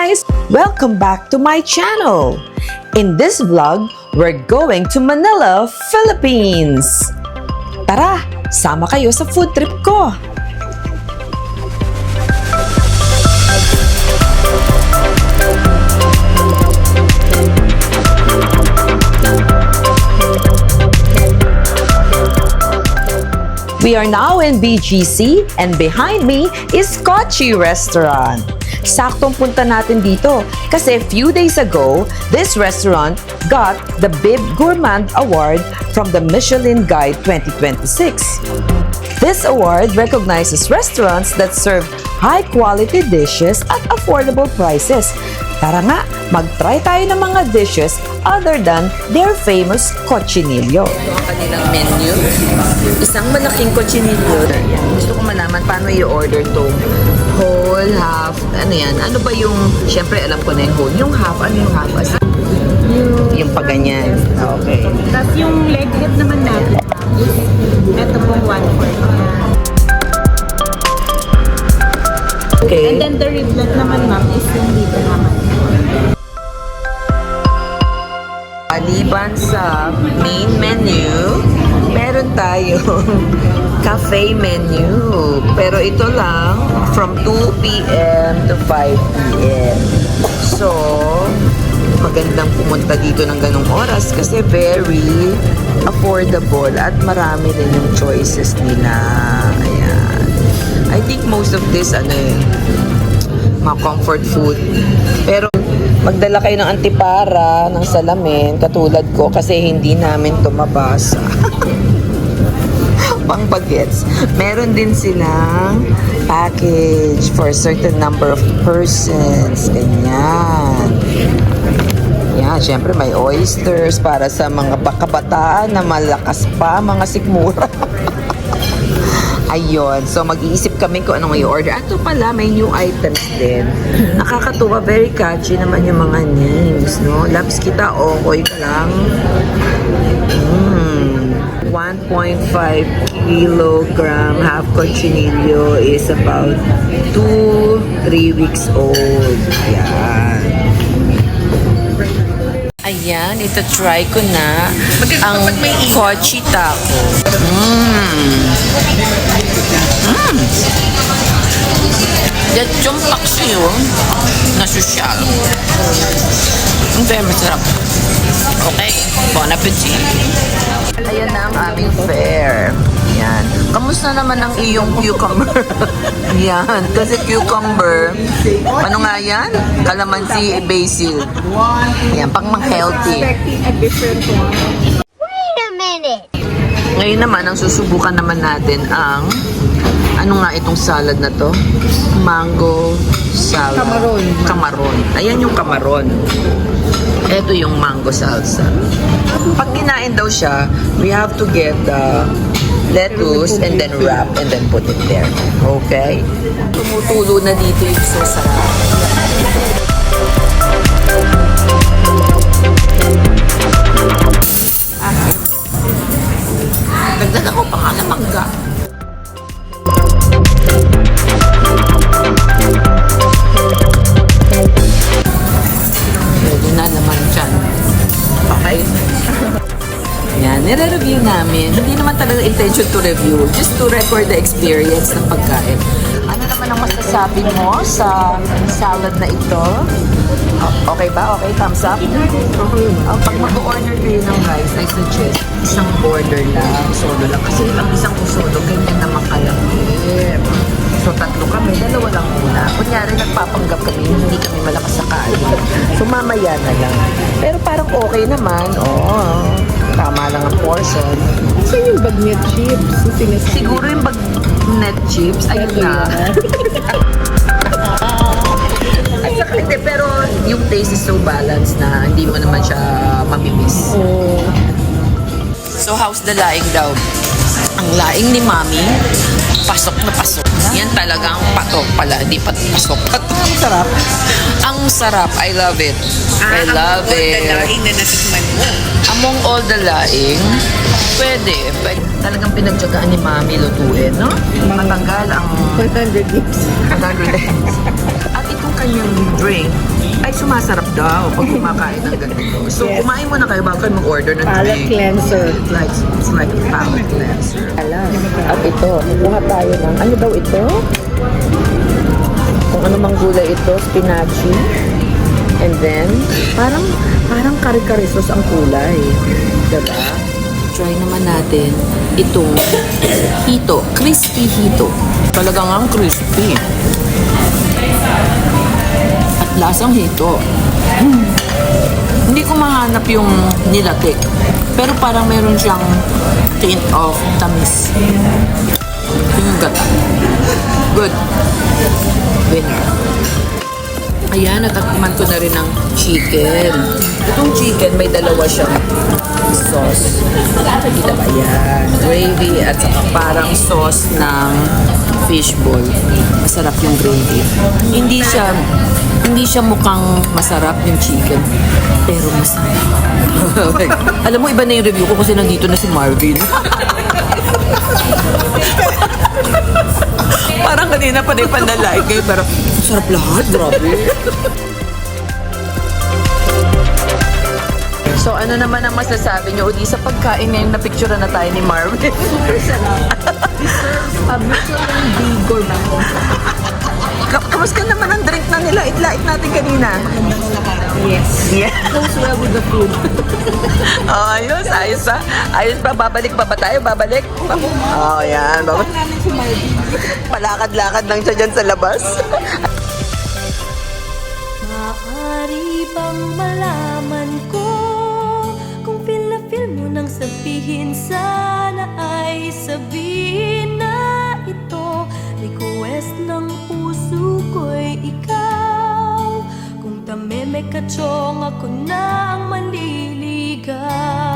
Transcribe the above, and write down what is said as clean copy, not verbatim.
guys! Welcome back to my channel! In this vlog, we're going to Manila, Philippines! Tara, sama kayo sa food trip ko! We are now in BGC and behind me is Kochi Restaurant. Saktong punta natin dito kasi few days ago, this restaurant got the Bib Gourmand Award from the Michelin Guide 2026. This award recognizes restaurants that serve high-quality dishes at affordable prices. Tara nga, mag-try tayo ng mga dishes other than their famous cochinillo. Ito ang kanilang menu. Isang malaking cochinillo. Gusto ko malaman paano i-order to. Whole, half, ano yan? Ano ba yung, syempre alam ko na yung whole. Yung half, ano yung half? As yung paganyan. Okay. Tapos yung leg rib naman natin is ito pong 1/4. Okay. And then the riblet naman ma'am is yung dito naman. Maliban sa main menu, meron tayong cafe menu. Pero ito lang from 2 p.m. to 5 p.m. So, magandang pumunta dito ng ganong oras kasi very affordable at marami din yung choices nila. Ayan. I think most of this, mga comfort food. Pero, magdala kayo ng antipara, ng salamin, katulad ko, kasi hindi namin ito mabasa. Pang bagets. Meron din silang package for a certain number of persons. Ganyan. Yan, syempre may oysters para sa mga kabataan na malakas pa, mga sikmura. Ayun. So, mag-iisip kami kung anong i-order. At ito pala, may new items din. Nakakatuwa. Very catchy naman yung mga names, no? Labs kita, okoy ka lang. 1.5 kilogram half cochinillo is about 2-3 weeks old. Ayan. Ayan, ito try ko na ang Kochi taco. Lechong paksiw na sosyal. Very masarap. Okay, bon appetit. Ayan na ang aming fare. Yan. Kamusta naman ang iyong cucumber? Yan. Kasi cucumber, ano nga yan? Calamansi, basil. Yan, pang healthy. Expecting a different one. Wait a minute. Ngayon naman, ang susubukan naman natin ang ano nga itong salad na to? Mango salad. Camaron. Camaron. Ayan yung camaron. Ito yung mango salsa. Pag kinain daw siya, we have to get the lettuce and then wrap and then put it there. Okay? Tumutulo na dito yung sasarap. Nagdala ko pa nga na mangga. Pwede na naman dyan. Okay. Yan, nire-review namin. Hindi naman talaga intention to review. Just to record the experience ng pagkain. Ano naman ang masasabi mo sa salad na ito? Okay ba? Okay, thumbs up? Pag mag-order kayo ng rice, I suggest isang order lang, solo lang. Kasi ang isang solo, ganyan naman kalaki. So, tatlo kami, dalawa lang muna. Kunyari, nagpapanggap kami, hindi kami malakas sa kain. So, mamaya na lang. Pero parang okay naman. Oo, tama lang ang portion. Saan yung bagnet chips? Siguro yung net chips, ayun na. At saka, hindi, pero yung taste is so balanced na hindi mo naman siya mamimiss. Oh. So, how's the laing daw? Ang laing ni Mami, pasok na pasok. Yan talagang patok pala, di pa pasok. Ang sarap. Ang sarap. I love it. I love it. na natikman mo. Among all the laing, pwede. Talagang pinagtsagaan ni Mami lutuin, no? Matagal ang 100 gigs. 100 At itong kanyang drink, ay sumasarap daw pag kumakain ng ganito. So, Yes. kumain muna kayo bago kayo mag-order ng Palate drink. cleanser. It's like a palate cleanser. At ito, kuha tayo ng, ano daw ito? Kung ano mang gulay ito, spinachi. And then, parang kare-kare sauce ang kulay. Diba? Try naman natin itong hito, crispy hito. Talagang ang crispy. At lasang hito. Hindi ko mahanap yung nilatik. Pero parang meron siyang tint of tamis. Yung gata. Good. Winner. Ayan, natakman ko na rin ng chicken. Itong chicken, may dalawa siyang sauce. Kita ba yan? Gravy at saka parang sauce ng fishball. Masarap yung gravy. Hindi siya mukhang masarap yung chicken. Pero masarap. Alam mo, iba na yung review ko kasi nandito na si Marvin. Parang kanina pa rin panalike kayo, pero sarap lahat, grabe. So ano naman ang masasabi niyo uli sa pagkain ngayon na picture na tayo ni Marvin? Kamusta naman ang drink na nila? Itlait natin kanina. Yes. Yeah. Goes well with the food. Oh, ayos pa. Ayos pa, babalik pa ba tayo? Babalik? Oh, yan. Namin si Marvin. Palakad-lakad lang siya dyan sa labas. Maaari bang malaman ko kung feel na feel mo nang sabihin, sana ay sabihin na ito. Request ng puso ko'y ikaw. Kung tameme ka chong, ako na ang maliligaw.